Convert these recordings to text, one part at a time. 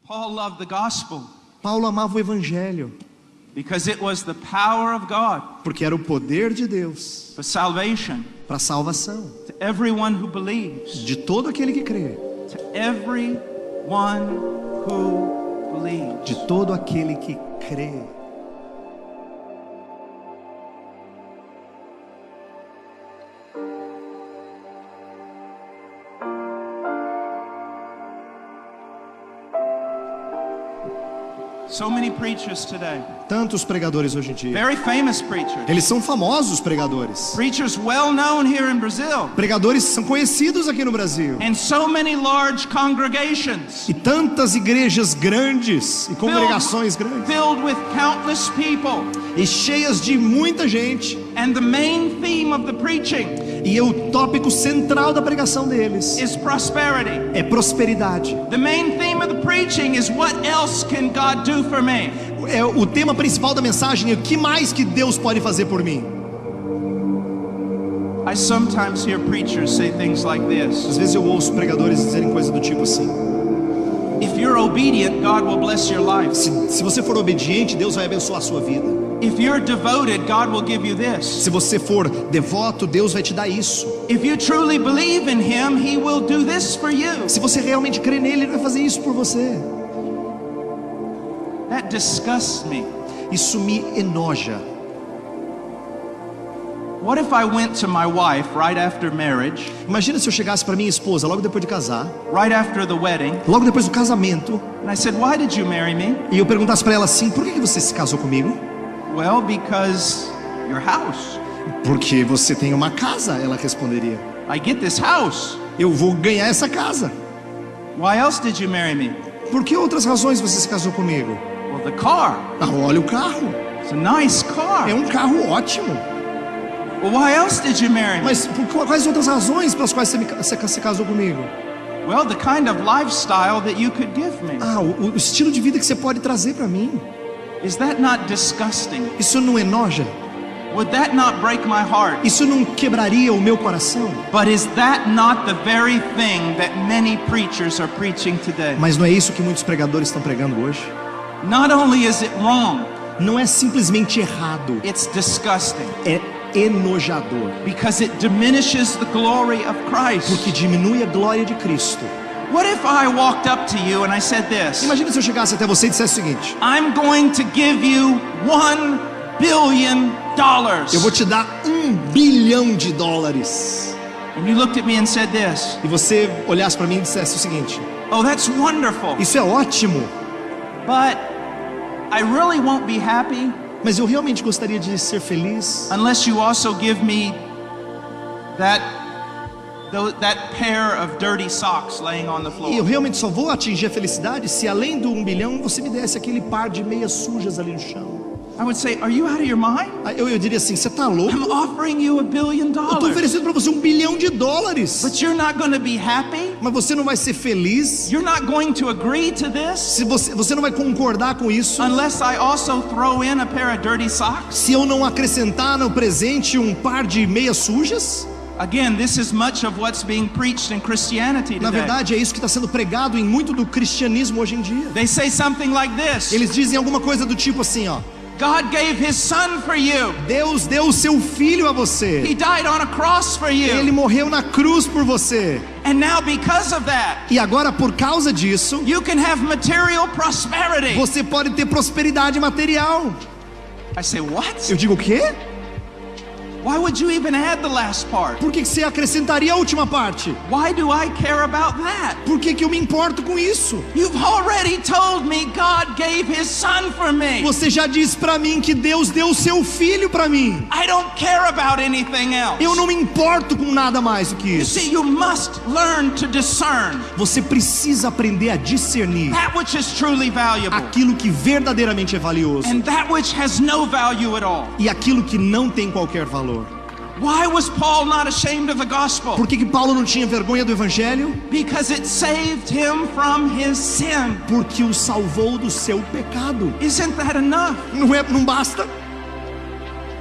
Paul loved the gospel Paulo amava o evangelho, because it was the power of God porque era o poder de Deus for salvation para a salvação to everyone who believes. de todo aquele que crê, To everyone who believes. de todo aquele que crê. So many preachers today, Tantos pregadores hoje em dia, very famous preachers, eles são famosos pregadores, preachers well known here in Brazil, pregadores são conhecidos aqui no Brasil, and so many large congregations e tantas igrejas grandes e congregações grandes filled with countless people, e cheias de muita gente, and the main theme of the preaching e o tópico central da pregação deles is prosperity. é prosperidade. The main theme of the preaching is what else can God do for me? É o tema principal da mensagem é o que mais que Deus pode fazer por mim. I sometimes hear preachers say things like this: Às vezes eu ouço pregadores dizerem coisa do tipo assim: if you're obedient, God will bless your life. se você for obediente, Deus vai abençoar a sua vida. If you're devoted, God will give you this. Se você for devoto, Deus vai te dar isso. If you truly believe in Him, He will do this for you. Se você realmente crê nele, Ele vai fazer isso por você. That disgusts me. Isso me enoja. What if I went to my wife right after marriage, Imagina se eu chegasse para minha esposa logo depois de casar, right after the wedding, logo depois do casamento, and I said, "Why did you marry me?" e eu perguntasse para ela assim: por que você se casou comigo? Well, because your house. Porque você tem uma casa, ela responderia. I get this house. Eu vou ganhar essa casa. Why else did you marry me? Por que outras razões você se casou comigo? Well, the car. Ah, olha o carro. It's a nice car. É um carro ótimo. Well, why else did you marry me? Mas por quais outras razões pelas quais você se casou comigo? Well, the kind of lifestyle that you could give me. Ah, o estilo de vida que você pode trazer para mim. Is that not disgusting? Isso não enoja? Would that not break my heart? Isso não quebraria o meu coração? But is that not the very thing that many preachers are preaching today? Mas não é isso que muitos pregadores estão pregando hoje? Not only is it wrong, Não é simplesmente errado, it's disgusting. é enojador, Because it diminishes the glory of Christ. porque diminui a glória de Cristo. What if I walked up to you and I said this? Imagina se eu chegasse até você e dissesse o seguinte: I'm going to give you $1 billion. eu vou te dar $1 bilhão. And you looked at me and said this. E você olhasse para mim e dissesse o seguinte: Oh, that's wonderful. isso é ótimo, But I really won't be happy mas eu realmente gostaria de ser feliz unless you also give me that pair of dirty socks laying on the e eu floor. realmente só vou atingir a felicidade se além do $1 bilhão você me desse aquele par de meias sujas ali no chão. I would say, are you out of your mind? Aí eu diria assim: você tá louco? I'm offering you $1 billion. Eu tô oferecendo para você $1 bilhão, But you're not going to be happy? mas você não vai ser feliz? You're not going to agree to this Se você não vai concordar com isso, unless I also throw in a pair of dirty socks? se eu não acrescentar no presente um par de meias sujas? Again, this is much of what's being preached in Christianity Na today. verdade é isso que está sendo pregado em muito do cristianismo hoje em dia. They say something like this. Eles dizem alguma coisa do tipo assim, ó: God gave His Son for you. Deus deu o seu filho a He você. died on a cross for Ele you. morreu na cruz por você. And now because of that, E agora por causa disso, you can have material prosperity. você pode ter prosperidade material. I say, what? Eu digo: o quê? Why would you even add the last part? Por que você acrescentaria a última parte? Why do I care about that? Por que eu me importo com isso? You've already told me God gave His Son for me. Você já disse pra mim que Deus deu o seu filho pra mim. I don't care about anything else. Eu não me importo com nada mais do que You isso. see, you must learn to discern Você precisa aprender a discernir that which is truly valuable aquilo que verdadeiramente é valioso and that which has no value at all. e aquilo que não tem qualquer valor. Why was Paul not ashamed of the gospel? Por que Paulo não tinha vergonha do evangelho? Because it saved him from his sin. Porque o salvou do seu pecado. Isn't that enough? Não basta?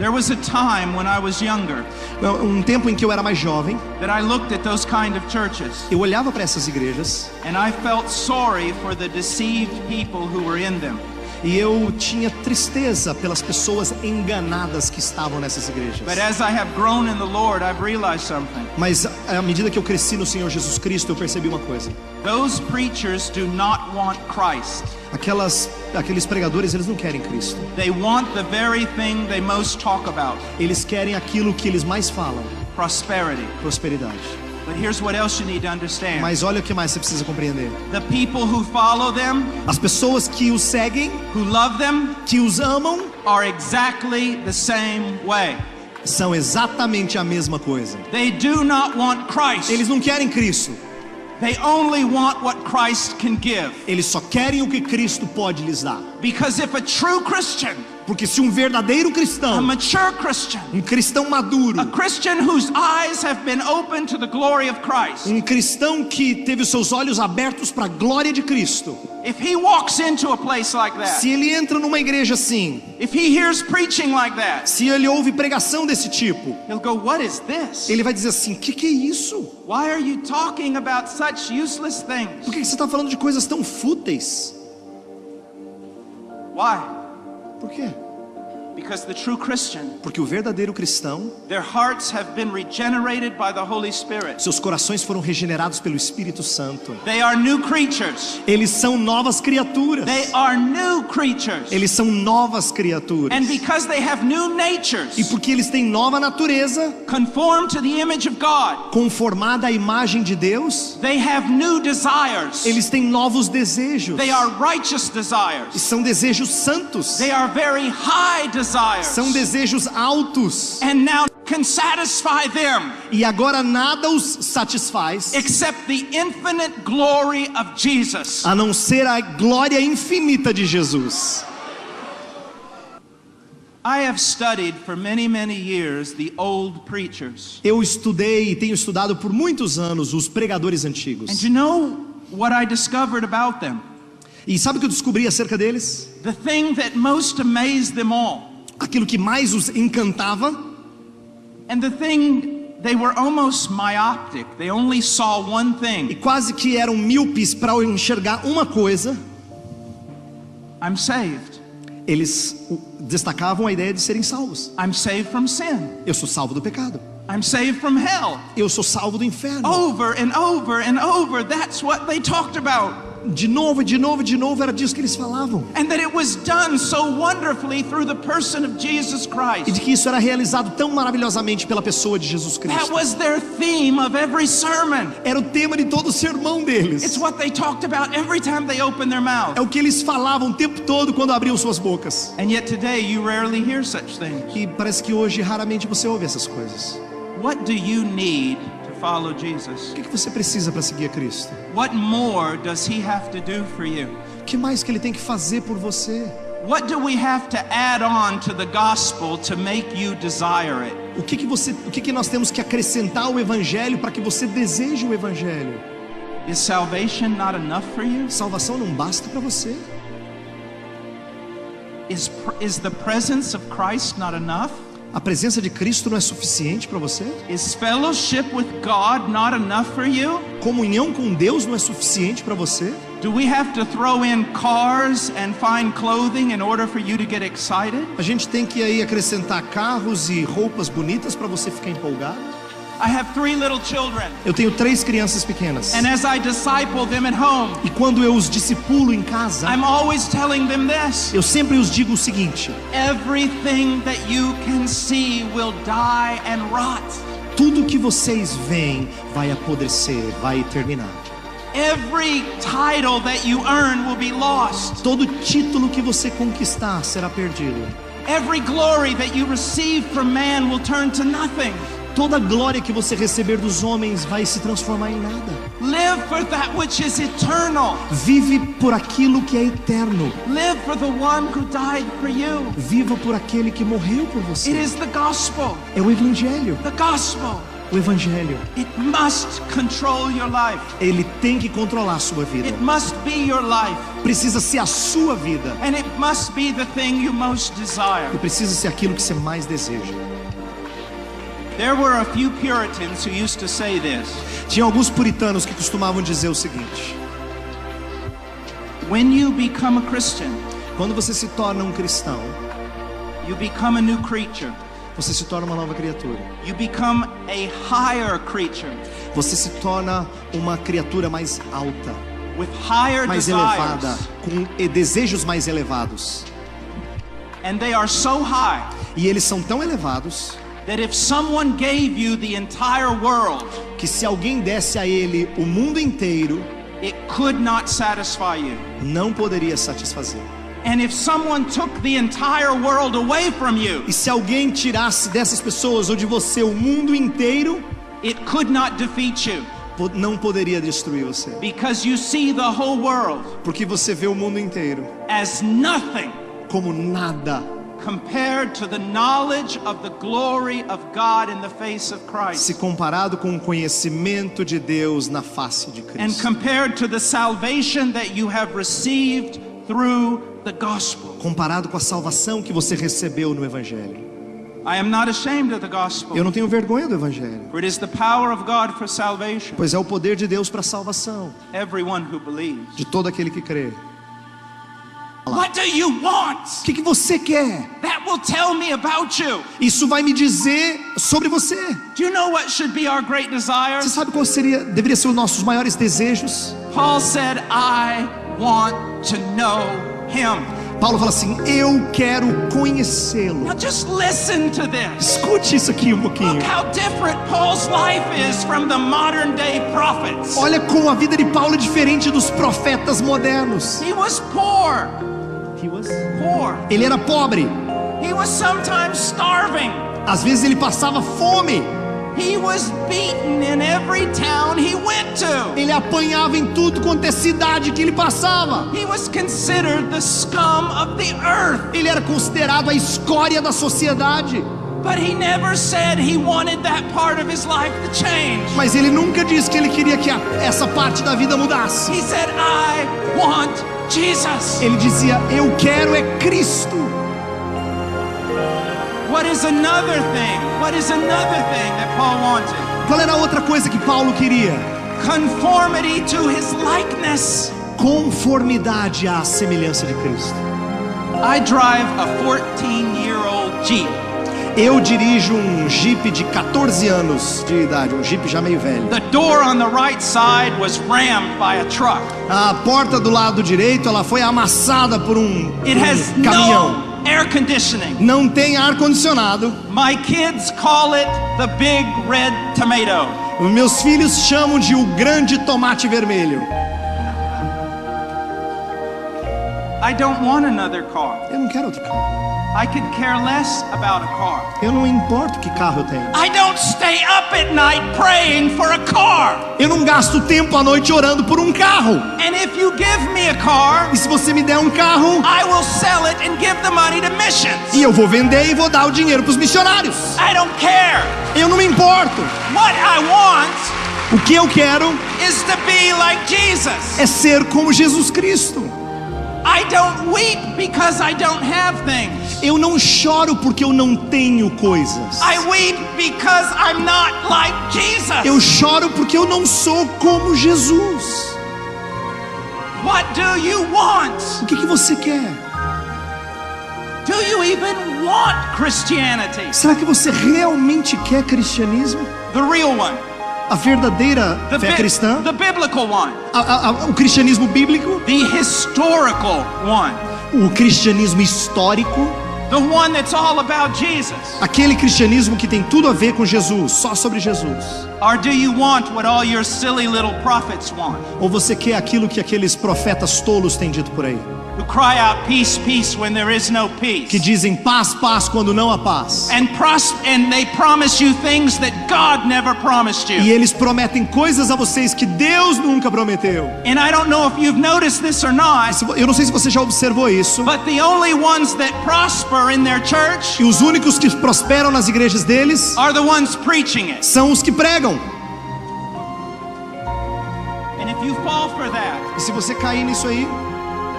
There was a time when I was younger Um tempo em que eu era mais jovem, that I looked at those kind of churches eu olhava para essas igrejas and I felt sorry for the deceived people who were in them. e eu tinha tristeza pelas pessoas enganadas que estavam nessas igrejas. But as I have grown in the Lord, I've realized something. Mas à medida que eu cresci no Senhor Jesus Cristo, eu percebi uma coisa. Those preachers do not want Christ. Aqueles pregadores, eles não querem Cristo. They want the very thing they most talk about. Eles querem aquilo que eles mais falam. Prosperity. Prosperidade. But here's what else you need to understand. Mas olha o que mais você precisa compreender. The people who follow them, As pessoas que os seguem, who love them, que os amam, are exactly the same way. são exatamente a mesma coisa. They do not want Christ. Eles não querem Cristo. They only want what Christ can give. Eles só querem o que Cristo pode lhes dar. Because if a true Christian, Porque se um verdadeiro a cristão, mature Christian, um cristão maduro, a Christian whose eyes have been opened to the glory of Christ, um cristão que teve os seus olhos abertos para a glória de Cristo, if he walks into a place like that, se ele entra numa igreja assim, if he hears preaching like that, se ele ouve pregação desse tipo, he'll go, what is this? ele vai dizer assim: que é isso? Why are you talking about such useless things? Por que você está falando de coisas tão fúteis? Why? Por quê? Because the true Christian, Porque o verdadeiro cristão, their hearts have been regenerated by the Holy Spirit. seus corações foram regenerados pelo Espírito Santo. They are new creatures. Eles são novas criaturas. They are new creatures. Eles são novas criaturas. And because they have new E natures, porque eles têm nova natureza, conformed to the image of God, conformada à imagem de Deus, they have new desires. eles têm novos desejos. They are righteous E desires. são desejos santos. They are very high desires. São desejos altos. And now can satisfy them E agora nada os satisfaz, except the infinite glory of Jesus. a não ser a glória infinita de Jesus. I have studied for many, many years the old preachers. Eu estudei e tenho estudado por muitos anos os pregadores And antigos. you know what I discovered about them? E sabe o que eu descobri acerca deles? The thing that most amazed them all. Aquilo que mais os encantava, And the thing, they were almost myopic. They only saw one e thing. quase que eram míopes para enxergar uma coisa, I'm saved. eles destacavam a ideia de serem salvos. I'm saved from sin. Eu sou salvo do pecado. I'm saved from hell. Eu sou salvo do inferno. Over and over and over, that's what they talked about. De novo, de novo, de novo, era disso que eles falavam. And that it was done so wonderfully through the person of Jesus E Christ. de que isso era realizado tão maravilhosamente pela pessoa de Jesus That Cristo. was their theme of every sermon. Era o tema de todo o sermão deles. It's what they talked about every time they opened their mouth. É o que eles falavam o tempo todo quando abriam suas bocas. And yet today you rarely hear such things. E parece que hoje raramente você ouve essas coisas. What do you need to follow Jesus? O que você precisa para seguir a Cristo? What more does he have to do for you? O que mais que ele tem que fazer por você? What do we have to add on to the gospel to make you desire it? O que nós temos que acrescentar ao evangelho para que você deseje o evangelho? Is salvation not enough for you? Salvação não basta para você? Is the presence of Christ not enough? A presença de Cristo não é suficiente para você? Is fellowship with God not enough for you? Comunhão com Deus não é suficiente para você? Do we have to throw in cars and fine clothing in order for you to get excited? A gente tem que aí acrescentar carros e roupas bonitas para você ficar empolgado? I have 3 little children, Eu tenho 3 crianças pequenas. and as I disciple them at home, E quando eu os discipulo em casa, I'm always telling them this: eu sempre os digo o seguinte: everything that you can see will die and rot. tudo que vocês veem vai apodrecer, vai terminar. Every title that you earn will be lost. Todo título que você conquistar será perdido. Every glory that you receive from man will turn to nothing. Toda glória que você receber dos homens vai se transformar em nada. Live for that which is eternal. Vive por aquilo que é eterno. Live for the one who died for you. Viva por aquele que morreu por It você. is the gospel. É o evangelho. The gospel. O Evangelho, It must control your life. ele tem que controlar a sua vida. It must be your life. Precisa ser a sua vida. And it must be the thing you most desire. E precisa ser aquilo que você mais deseja. There were a few Puritans who used to say this. Tinha alguns puritanos que costumavam dizer o seguinte: When you become a Christian, quando você se torna um cristão, you become a new creature. você se torna uma nova criatura. You become a higher creature Você se torna uma criatura mais alta, with higher mais elevada, desires. com desejos mais elevados. And they are so high E eles são tão elevados that if someone gave you the entire world, que se alguém desse a ele o mundo inteiro, it could not satisfy you. não poderia satisfazer. And if someone took the entire world away from you, E se alguém tirasse dessas pessoas ou de você o mundo inteiro, it could not defeat you, não poderia destruir você. because you see the whole world Porque você vê o mundo inteiro as nothing como nada, compared to the knowledge of the glory of God in the face of Christ, se comparado com o conhecimento de Deus na face de and Cristo. compared to the salvation that you have received through the gospel. Comparado com a salvação que você recebeu no Evangelho. I am not ashamed of the gospel, Eu não tenho vergonha do Evangelho, for it is the power of God for salvation, pois é o poder de Deus para a salvação everyone who believes. de todo aquele que crê. What do you want? O que você quer? That will tell me about you. Isso vai me dizer sobre você. Do you know what should be our great desire? Você sabe qual deveria ser os nossos maiores desejos? Paul said, I want to know him. Paulo fala assim: eu quero conhecê-lo. Now just listen to this. Escute isso aqui um pouquinho. Look how different Paul's life is from the modern day prophets. Olha como a vida de Paulo é diferente dos profetas modernos. He was poor. Poor. Ele era pobre. He was sometimes starving. Às vezes ele passava fome. He was beaten in every town he went to. Ele apanhava em tudo quanto é cidade que ele passava. He was considered the scum of the earth. Ele era considerado a escória da sociedade. But he never said he wanted that part of his life to change. Mas ele nunca disse que ele queria que essa parte da vida mudasse. He said, I want Jesus. Ele dizia: eu quero é Cristo. What is another thing? What is another thing that Paul wanted? Qual era a outra coisa que Paulo queria? Conformity to his likeness. Conformidade à semelhança de Cristo. I drive a 14-year-old Jeep. Eu dirijo um Jeep de 14 anos de idade, um Jeep já meio velho. The door on the right side was rammed by a truck. A porta do lado direito, ela foi amassada por um caminhão. No air conditioning. Não tem ar condicionado. My kids call it the big red tomato. Os meus filhos chamam de o grande tomate vermelho. I don't want another car. Eu não quero outro carro. I could care less about a car. Eu não importo que carro eu tenho. I don't stay up at night praying for a car. Eu não gasto tempo à noite orando por um carro. And if you give me a car, E se você me der um carro, I will sell it and give the money to missions. e eu vou vender e vou dar o dinheiro para os missionários. I don't care. Eu não me importo. What I want O que eu quero is to be like Jesus. é ser como Jesus Cristo. I don't weep because I don't have things. Eu não choro porque eu não tenho coisas. I weep because I'm not like Jesus. Eu choro porque eu não sou como Jesus. What do you want? O que você quer? Do you even want Christianity? Será que você realmente quer cristianismo? The real one. A verdadeira fé cristã? The biblical one. O cristianismo bíblico? The historical one. O cristianismo histórico? The one that's all about Jesus. Aquele cristianismo que tem tudo a ver com Jesus, só sobre Jesus? Or do you want what all your silly little prophets want? Ou você quer aquilo que aqueles profetas tolos têm dito por aí? Who cry out peace, peace when there is no peace. Que dizem paz, paz quando não há paz. And they promise you things that God never promised you. E eles prometem coisas a vocês que Deus nunca prometeu. And I don't know if you've noticed this or not. Eu não sei se você já observou isso. But the only ones that prosper prosper in their church E os únicos que prosperam nas igrejas deles are the ones preaching it. são os que pregam. And if you fall for that, E se você cair nisso aí,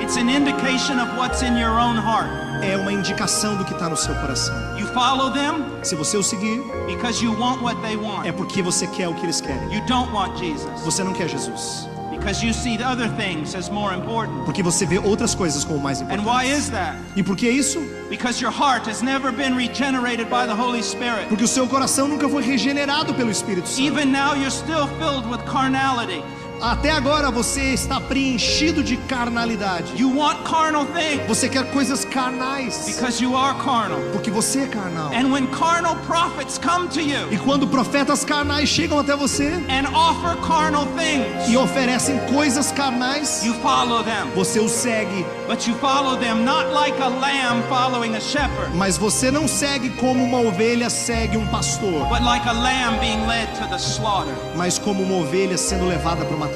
it's an indication of what's in your own heart. é uma indicação do que está no seu coração. You follow them Se você o seguir, because you want what they want. é porque você quer o que eles querem. You don't want Jesus Você não quer Jesus, because you see the other things as more important. porque você vê outras coisas como mais And why importantes. is that? E por que isso? Because your heart has never been regenerated by the Holy Spirit. Porque o seu coração nunca foi regenerado pelo Espírito Santo. Even now you're still filled with carnality. Até agora você está preenchido de carnalidade. You want carnal things Você quer coisas carnais, because you are carnal. porque você é carnal. And when carnal prophets come to you E quando profetas carnais chegam até você and offer carnal things, e oferecem coisas carnais, you follow them. você os segue. But you follow them not like a lamb following a shepherd, Mas você não segue como uma ovelha segue um pastor, but like a lamb being led to the slaughter. mas como uma ovelha sendo levada para o matadouro.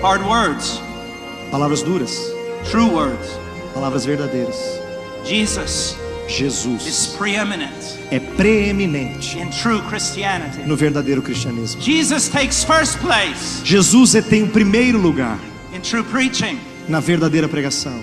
Hard words, Palavras duras, true words. palavras verdadeiras. Jesus Jesus is preeminent é preeminente in true Christianity. no verdadeiro cristianismo. Jesus takes first place Jesus tem o primeiro lugar in true preaching. na verdadeira pregação.